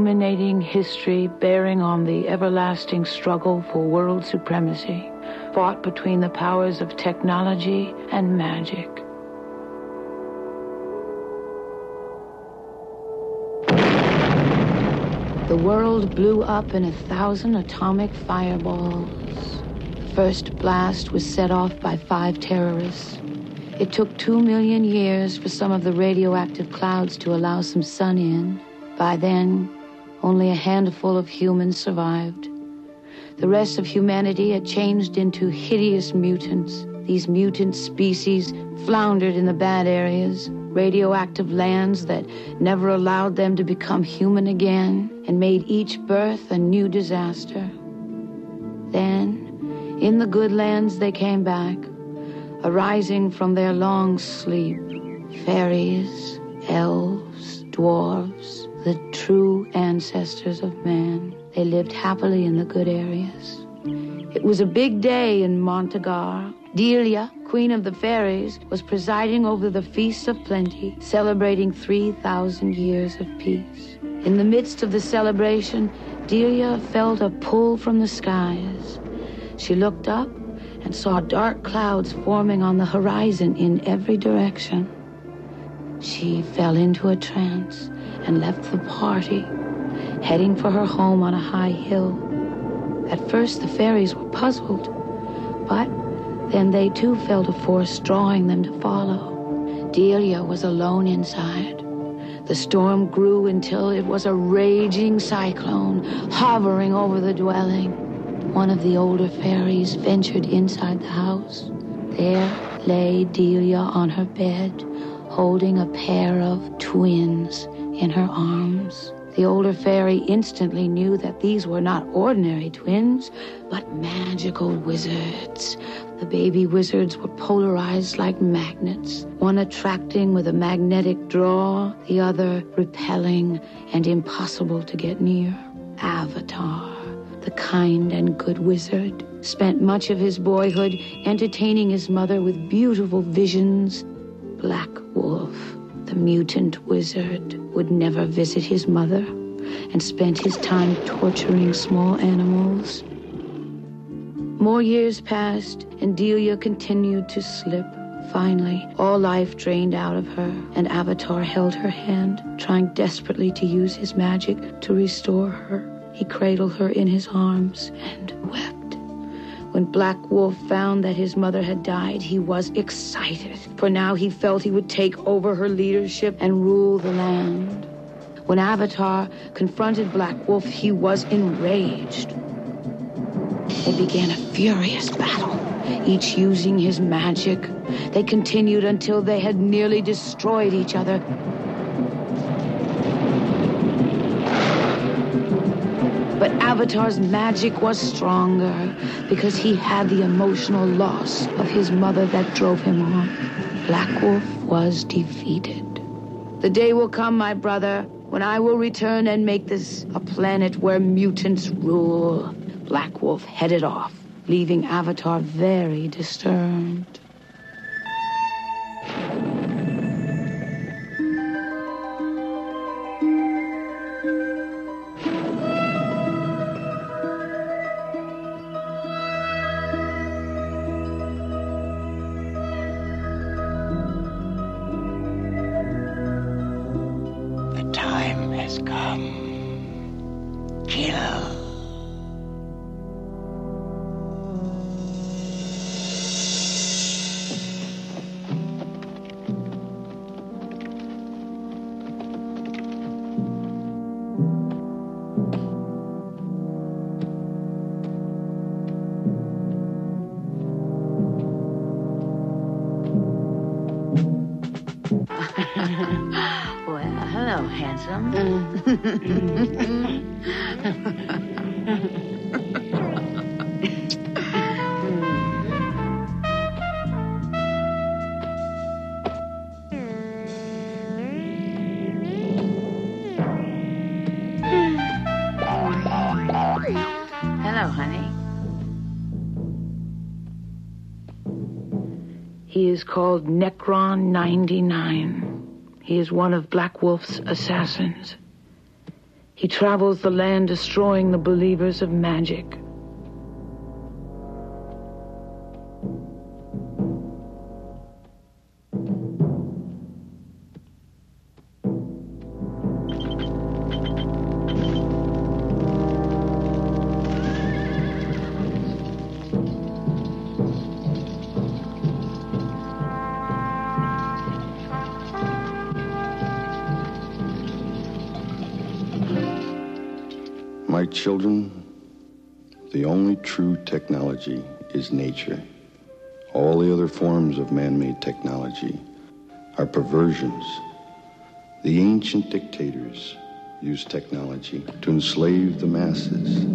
illuminating history bearing on the everlasting struggle for world supremacy, fought between the powers of technology and magic. The world blew up in 1,000 atomic fireballs. The first blast was set off by 5 terrorists. It took 2 million years for some of the radioactive clouds to allow some sun in. By then, only a handful of humans survived. The rest of humanity had changed into hideous mutants. These mutant species floundered in the bad areas, radioactive lands that never allowed them to become human again, and made each birth a new disaster. Then, in the good lands, they came back, arising from their long sleep. Fairies, elves, dwarves, the true ancestors of man. They lived happily in the good areas. It was a big day in Montagar. Delia, queen of the fairies, was presiding over the Feast of Plenty, celebrating 3,000 years of peace. In the midst of the celebration, Delia felt a pull from the skies. She looked up and saw dark clouds forming on the horizon in every direction. She fell into a trance and left the party, heading for her home on a high hill. At first, the fairies were puzzled, but then they too felt a force drawing them to follow. Delia was alone inside. The storm grew until it was a raging cyclone hovering over the dwelling. One of the older fairies ventured inside the house. There lay Delia on her bed, holding a pair of twins in her arms. The older fairy instantly knew that these were not ordinary twins, but magical wizards. The baby wizards were polarized like magnets, one attracting with a magnetic draw, the other repelling and impossible to get near. Avatar, the kind and good wizard, spent much of his boyhood entertaining his mother with beautiful visions. Black Wolf, the mutant wizard, would never visit his mother and spent his time torturing small animals. More years passed, and Delia continued to slip. Finally, all life drained out of her, and Avatar held her hand, trying desperately to use his magic to restore her. He cradled her in his arms and wept. When Black Wolf found that his mother had died, he was excited, for now he felt he would take over her leadership and rule the land. When Avatar confronted Black Wolf, he was enraged. They began a furious battle, each using his magic. They continued until they had nearly destroyed each other. But Avatar's magic was stronger because he had the emotional loss of his mother that drove him on. Black Wolf was defeated. The day will come, my brother, when I will return and make this a planet where mutants rule. Black Wolf headed off, leaving Avatar very disturbed. Hello, honey. He is called Necron 99. He is one of Black Wolf's assassins. He travels the land destroying the believers of magic. My children, the only true technology is nature. All the other forms of man-made technology are perversions. The ancient dictators used technology to enslave the masses.